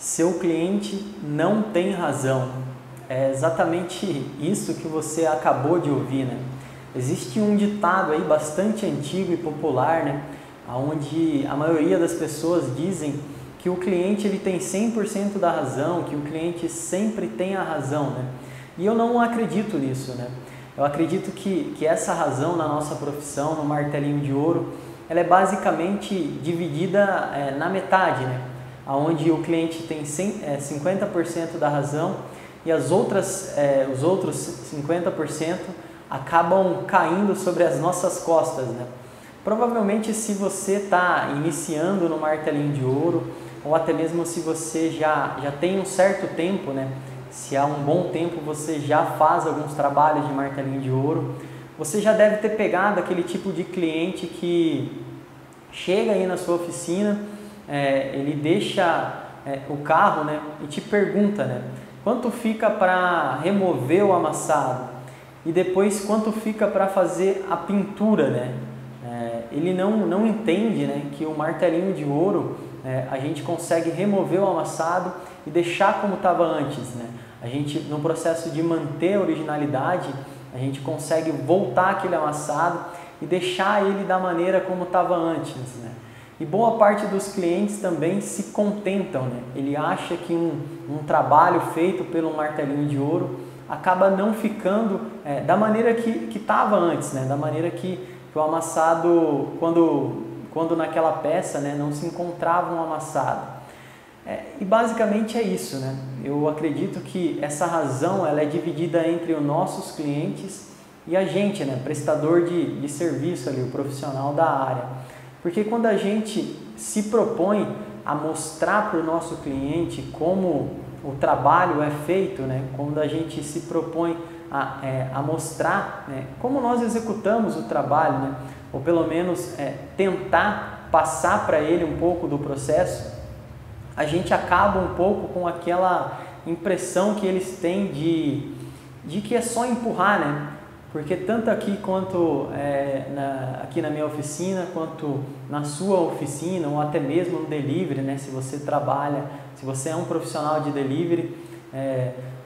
Seu cliente não tem razão. É exatamente isso que você acabou de ouvir, né? Existe um ditado aí bastante antigo e popular, né? Onde a maioria das pessoas dizem que o cliente ele tem 100% da razão, que o cliente sempre tem a razão, né? E eu não acredito nisso, né? Eu acredito que essa razão na nossa profissão, no martelinho de ouro, ela é basicamente dividida na metade, né? Onde o cliente tem 50% da razão e os outros 50% acabam caindo sobre as nossas costas, né? Provavelmente se você está iniciando no martelinho de ouro, ou até mesmo se você já tem um certo tempo, né? Se há um bom tempo você já faz alguns trabalhos de martelinho de ouro, você já deve ter pegado aquele tipo de cliente que chega aí na sua oficina, ele deixa o carro, né, e te pergunta, né, quanto fica para remover o amassado e depois quanto fica para fazer a pintura, né? Ele não entende, né, que o martelinho de ouro a gente consegue remover o amassado e deixar como estava antes, né? A gente, no processo de manter a originalidade, a gente consegue voltar aquele amassado e deixar ele da maneira como estava antes, né? E boa parte dos clientes também se contentam, né? Ele acha que um trabalho feito pelo martelinho de ouro acaba não ficando da maneira que estava antes, né? Da maneira que o amassado, quando naquela peça, né, não se encontrava um amassado. E basicamente é isso, né? Eu acredito que essa razão ela é dividida entre os nossos clientes e a gente, né, prestador de serviço ali, o profissional da área. Porque quando a gente se propõe a mostrar para o nosso cliente como o trabalho é feito, né, quando a gente se propõe a mostrar, né, como nós executamos o trabalho, né, ou pelo menos tentar passar para ele um pouco do processo, a gente acaba um pouco com aquela impressão que eles têm de que é só empurrar, né? Porque tanto aqui quanto aqui na minha oficina, quanto na sua oficina, ou até mesmo no delivery, né? Se você trabalha, se você é um profissional de delivery,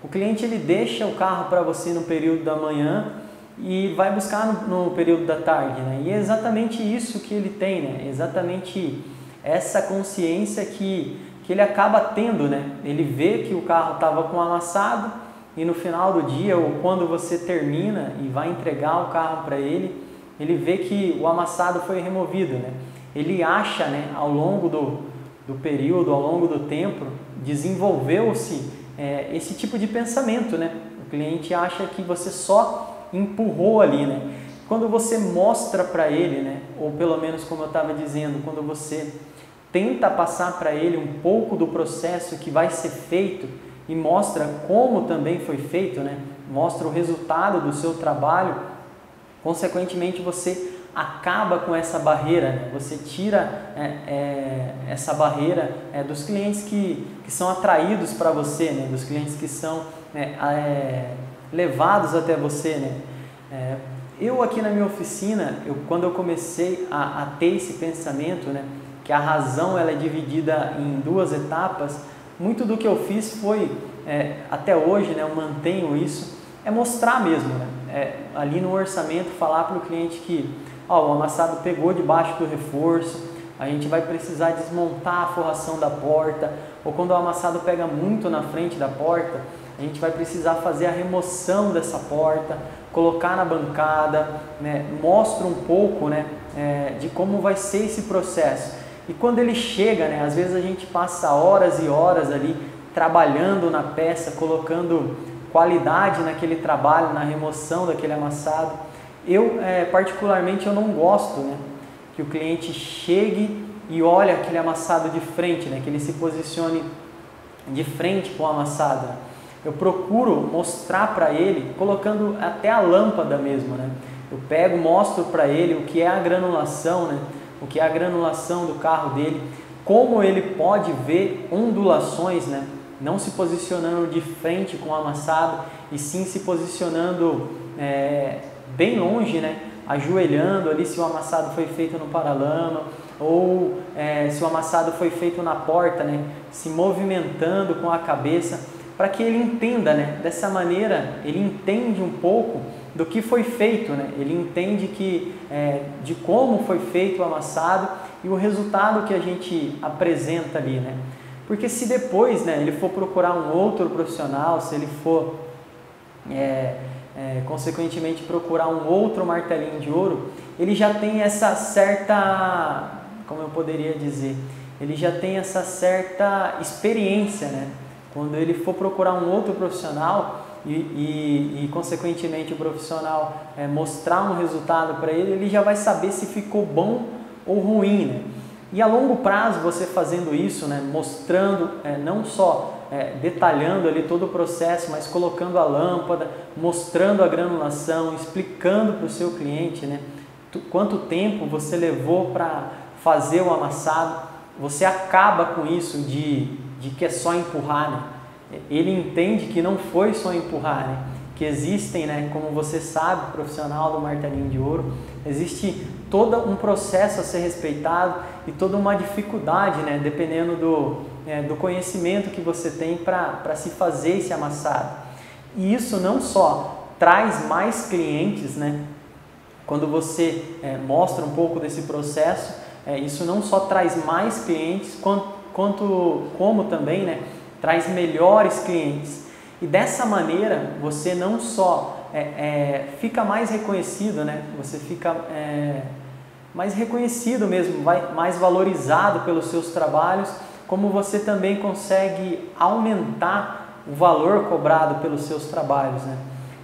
o cliente ele deixa o carro para você no período da manhã e vai buscar no período da tarde, né? E é exatamente isso que ele tem, né? Exatamente essa consciência que ele acaba tendo, né? Ele vê que o carro estava com amassado e no final do dia, ou quando você termina e vai entregar o carro para ele, ele vê que o amassado foi removido, né? Ele acha, né, ao longo do período, ao longo do tempo, desenvolveu-se esse tipo de pensamento, né? O cliente acha que você só empurrou ali, né? Quando você mostra para ele, né, ou pelo menos como eu estava dizendo, quando você tenta passar para ele um pouco do processo que vai ser feito e mostra como também foi feito, né? Mostra o resultado do seu trabalho, consequentemente você acaba com essa barreira, né? Você tira essa barreira dos clientes que são atraídos para você, né? Dos clientes que são levados até você, né? Eu aqui na minha oficina, quando eu comecei a ter esse pensamento, né, que a razão ela é dividida em duas etapas, muito do que eu fiz foi, até hoje, né, eu mantenho isso, mostrar mesmo, né, ali no orçamento, falar para o cliente que o amassado pegou debaixo do reforço, a gente vai precisar desmontar a forração da porta, ou quando o amassado pega muito na frente da porta, a gente vai precisar fazer a remoção dessa porta, colocar na bancada, né, mostra um pouco, né, de como vai ser esse processo. E quando ele chega, né, às vezes a gente passa horas e horas ali trabalhando na peça, colocando qualidade naquele trabalho, na remoção daquele amassado. Eu, particularmente, eu não gosto, né, que o cliente chegue e olhe aquele amassado de frente, né, que ele se posicione de frente com o amassado. Eu procuro mostrar para ele, colocando até a lâmpada mesmo, né? Eu pego, mostro para ele o que é a granulação, né? O que é a granulação do carro dele, como ele pode ver ondulações, né? Não se posicionando de frente com o amassado, e sim se posicionando bem longe, né? Ajoelhando ali se o amassado foi feito no paralama, ou se o amassado foi feito na porta, né, se movimentando com a cabeça, para que ele entenda, né, dessa maneira ele entende um pouco do que foi feito, né, ele entende de como foi feito o amassado e o resultado que a gente apresenta ali, né. Porque se depois, né, ele for procurar um outro profissional, se ele for consequentemente procurar um outro martelinho de ouro, ele já tem essa certa, como eu poderia dizer, ele já tem essa certa experiência, né? Quando ele for procurar um outro profissional e consequentemente o profissional mostrar um resultado para ele, ele já vai saber se ficou bom ou ruim, né? E a longo prazo, você fazendo isso, né, mostrando, não só detalhando ali todo o processo, mas colocando a lâmpada, mostrando a granulação, explicando para o seu cliente, né, quanto tempo você levou para fazer o amassado, você acaba com isso de que é só empurrar, né? Ele entende que não foi só empurrar, né? Que existem, né, como você sabe, profissional do martelinho de ouro, existe todo um processo a ser respeitado e toda uma dificuldade, né, dependendo do conhecimento que você tem para se fazer esse amassado. E isso não só traz mais clientes, né, quando você mostra um pouco desse processo, isso não só traz mais clientes, como também, né, traz melhores clientes. E dessa maneira, você não só fica mais reconhecido, né? Você fica mais reconhecido mesmo, mais valorizado pelos seus trabalhos, como você também consegue aumentar o valor cobrado pelos seus trabalhos, né?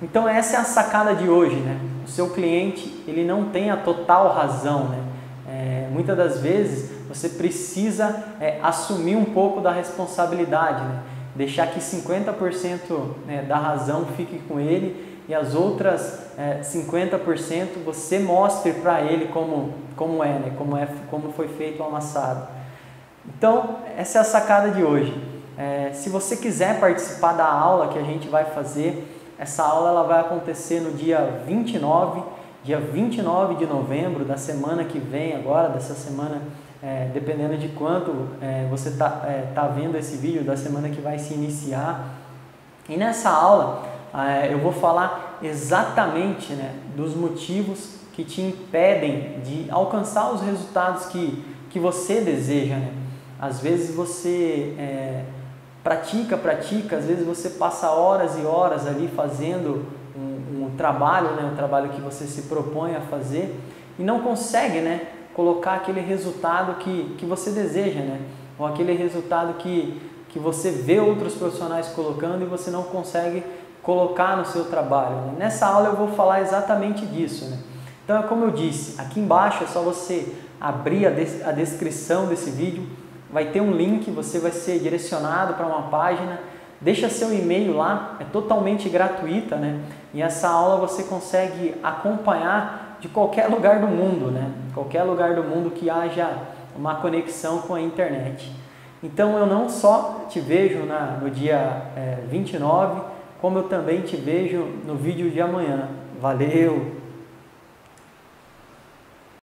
Então essa é a sacada de hoje, né? O seu cliente, ele não tem a total razão, né? Muitas das vezes você precisa assumir um pouco da responsabilidade, né? Deixar que 50% da razão fique com ele e as outras 50% você mostre para ele como é, né? Como foi feito o amassado. Então, essa é a sacada de hoje. Se você quiser participar da aula que a gente vai fazer, essa aula ela vai acontecer no dia 29 de novembro, da semana que vem agora, dessa semana, dependendo de quanto você tá vendo esse vídeo, da semana que vai se iniciar. E nessa aula eu vou falar exatamente, né, dos motivos que te impedem de alcançar os resultados que você deseja, né? Às vezes você pratica, às vezes você passa horas e horas ali fazendo um trabalho, né, um trabalho que você se propõe a fazer e não consegue, né, colocar aquele resultado que você deseja, né? Ou aquele resultado que você vê outros profissionais colocando e você não consegue colocar no seu trabalho, né? Nessa aula eu vou falar exatamente disso, né? Então é como eu disse, aqui embaixo é só você abrir a descrição desse vídeo, vai ter um link, você vai ser direcionado para uma página, deixa seu e-mail lá, é totalmente gratuita, né? E essa aula você consegue acompanhar de qualquer lugar do mundo, né? Qualquer lugar do mundo que haja uma conexão com a internet. Então eu não só te vejo no dia 29, como eu também te vejo no vídeo de amanhã. Valeu!